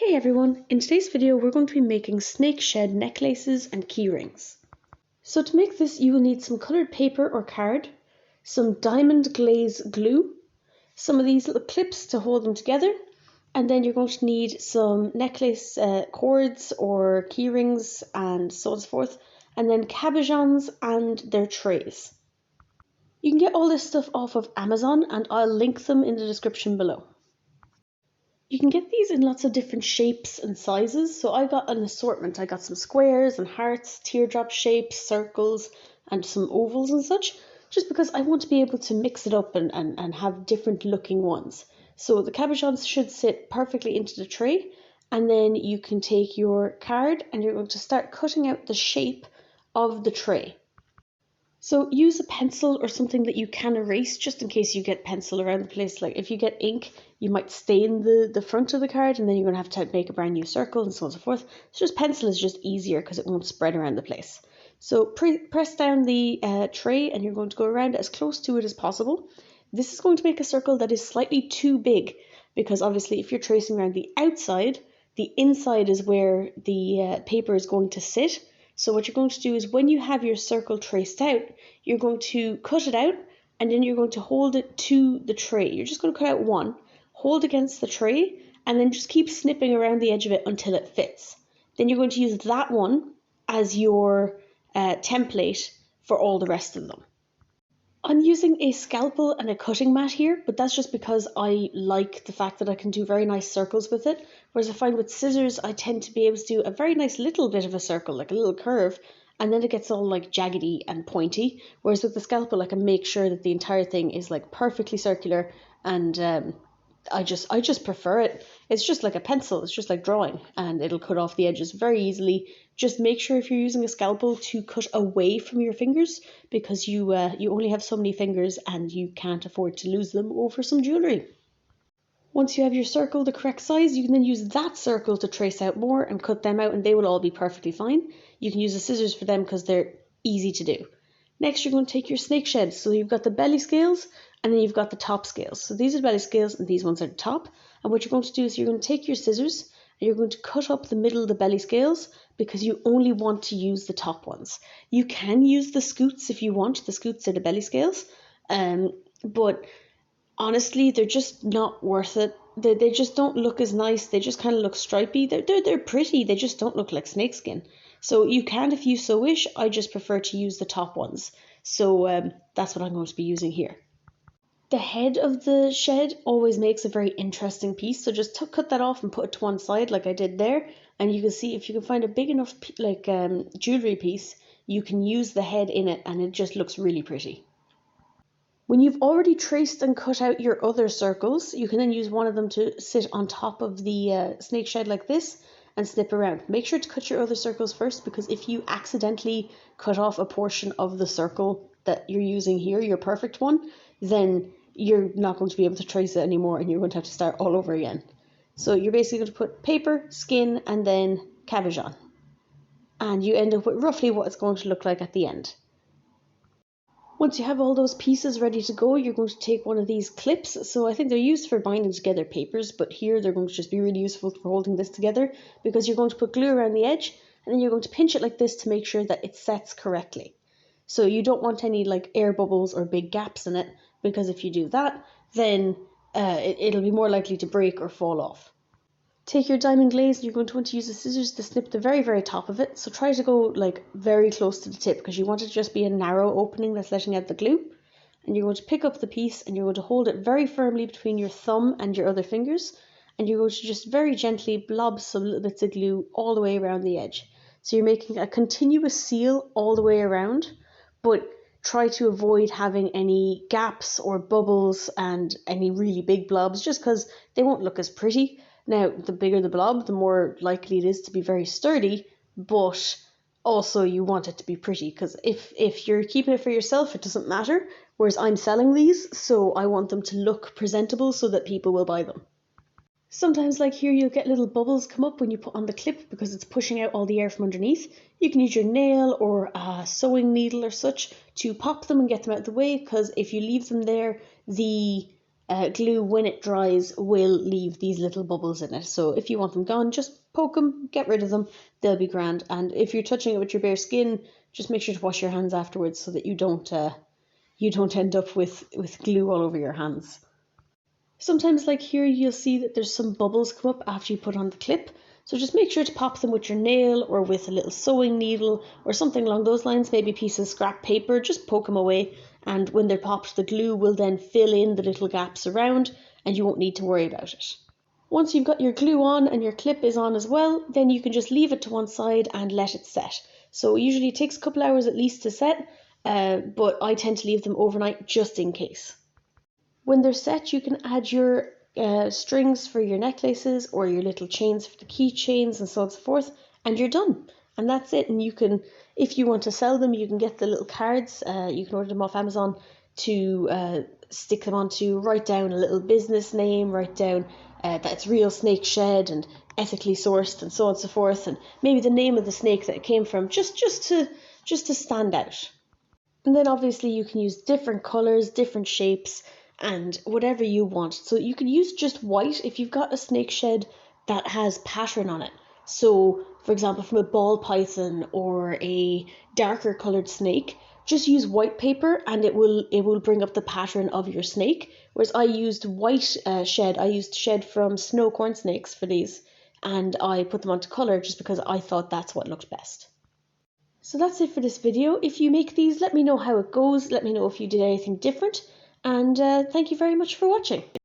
Hey everyone, in today's video we're going to be making Snakeshed necklaces and key rings. So to make this you will need some coloured paper or card, some diamond glaze glue, some of these little clips to hold them together, and then you're going to need some necklace cords or key rings and so on and so forth, and then cabochons and their trays. You can get all this stuff off of Amazon and I'll link them in the description below. You can get these in lots of different shapes and sizes, so I got an assortment. I got some squares and hearts, teardrop shapes, circles, and some ovals and such, just because I want to be able to mix it up and have different looking ones. So the cabochons should sit perfectly into the tray, and then you can take your card and you're going to start cutting out the shape of the tray. So use a pencil or something that you can erase just in case you get pencil around the place. Like if you get ink, you might stain the front of the card and then you're going to have to make a brand new circle and so on and so forth. So just pencil is just easier because it won't spread around the place. So press down the tray and you're going to go around as close to it as possible. This is going to make a circle that is slightly too big because obviously if you're tracing around the outside, the inside is where the paper is going to sit. So what you're going to do is when you have your circle traced out, you're going to cut it out and then you're going to hold it to the tray. You're just going to cut out one, hold against the tray, and then just keep snipping around the edge of it until it fits. Then you're going to use that one as your template for all the rest of them. I'm using a scalpel and a cutting mat here, but that's just because I like the fact that I can do very nice circles with it. Whereas I find with scissors, I tend to be able to do a very nice little bit of a circle, like a little curve, and then it gets all like jaggedy and pointy. Whereas with the scalpel, I can make sure that the entire thing is like perfectly circular, and I just prefer it. It's just like a pencil, it's just like drawing, and it'll cut off the edges very easily. Just make sure if you're using a scalpel to cut away from your fingers because you only have so many fingers and you can't afford to lose them over some jewellery. Once you have your circle the correct size, you can then use that circle to trace out more and cut them out and they will all be perfectly fine. You can use the scissors for them because they're easy to do. Next, you're going to take your snakeshed. So you've got the belly scales and then you've got the top scales. So these are the belly scales and these ones are the top. And what you're going to do is you're going to take your scissors and you're going to cut up the middle of the belly scales because you only want to use the top ones. You can use the scoots if you want. The scoots are the belly scales. But honestly, they're just not worth it. They just don't look as nice. They just kind of look stripy. They're pretty. They just don't look like snakeskin. So you can if you so wish. I just prefer to use the top ones. So that's what I'm going to be using here. The head of the shed always makes a very interesting piece. So just cut that off and put it to one side like I did there. And you can see if you can find a big enough jewellery piece, you can use the head in it and it just looks really pretty. When you've already traced and cut out your other circles, you can then use one of them to sit on top of the snakeshed like this and snip around. Make sure to cut your other circles first because if you accidentally cut off a portion of the circle that you're using here, your perfect one, then you're not going to be able to trace it anymore and you're going to have to start all over again. So you're basically going to put paper, skin, and then cabochon. And you end up with roughly what it's going to look like at the end. Once you have all those pieces ready to go, you're going to take one of these clips. So I think they're used for binding together papers, but here they're going to just be really useful for holding this together because you're going to put glue around the edge and then you're going to pinch it like this to make sure that it sets correctly. So you don't want any like air bubbles or big gaps in it because if you do that, then it'll be more likely to break or fall off. Take your diamond glaze and you're going to want to use the scissors to snip the very, very top of it. So try to go like very close to the tip because you want it to just be a narrow opening that's letting out the glue. And you're going to pick up the piece and you're going to hold it very firmly between your thumb and your other fingers. And you're going to just very gently blob some little bits of glue all the way around the edge. So you're making a continuous seal all the way around, but try to avoid having any gaps or bubbles and any really big blobs just because they won't look as pretty. Now, the bigger the blob, the more likely it is to be very sturdy, but also you want it to be pretty because if you're keeping it for yourself, it doesn't matter, whereas I'm selling these, so I want them to look presentable so that people will buy them. Sometimes, like here, you'll get little bubbles come up when you put on the clip because it's pushing out all the air from underneath. You can use your nail or a sewing needle or such to pop them and get them out of the way because if you leave them there, the glue, when it dries, will leave these little bubbles in it. So if you want them gone, just poke them, get rid of them, they'll be grand. And if you're touching it with your bare skin, just make sure to wash your hands afterwards so that you don't end up with glue all over your hands. Sometimes, like here, you'll see that there's some bubbles come up after you put on the clip. So just make sure to pop them with your nail or with a little sewing needle or something along those lines, maybe a piece of scrap paper, just poke them away. And when they're popped, the glue will then fill in the little gaps around and you won't need to worry about it. Once you've got your glue on and your clip is on as well, then you can just leave it to one side and let it set. So usually it takes a couple hours at least to set, but I tend to leave them overnight just in case. When they're set, you can add your strings for your necklaces or your little chains for the keychains and so on and so forth, and you're done. And that's it. And you can, if you want to sell them, you can get the little cards. You can order them off Amazon to stick them onto, write down a little business name, write down that it's real Snakeshed and ethically sourced and so on and so forth, and maybe the name of the snake that it came from, just to stand out. And then obviously you can use different colours, different shapes, and whatever you want. So you can use just white if you've got a Snakeshed that has pattern on it. So for example, from a ball python or a darker coloured snake, just use white paper and it will bring up the pattern of your snake. Whereas I used white shed, I used shed from snow corn snakes for these, and I put them onto colour just because I thought that's what looked best. So that's it for this video. If you make these, let me know how it goes. Let me know if you did anything different. And thank you very much for watching.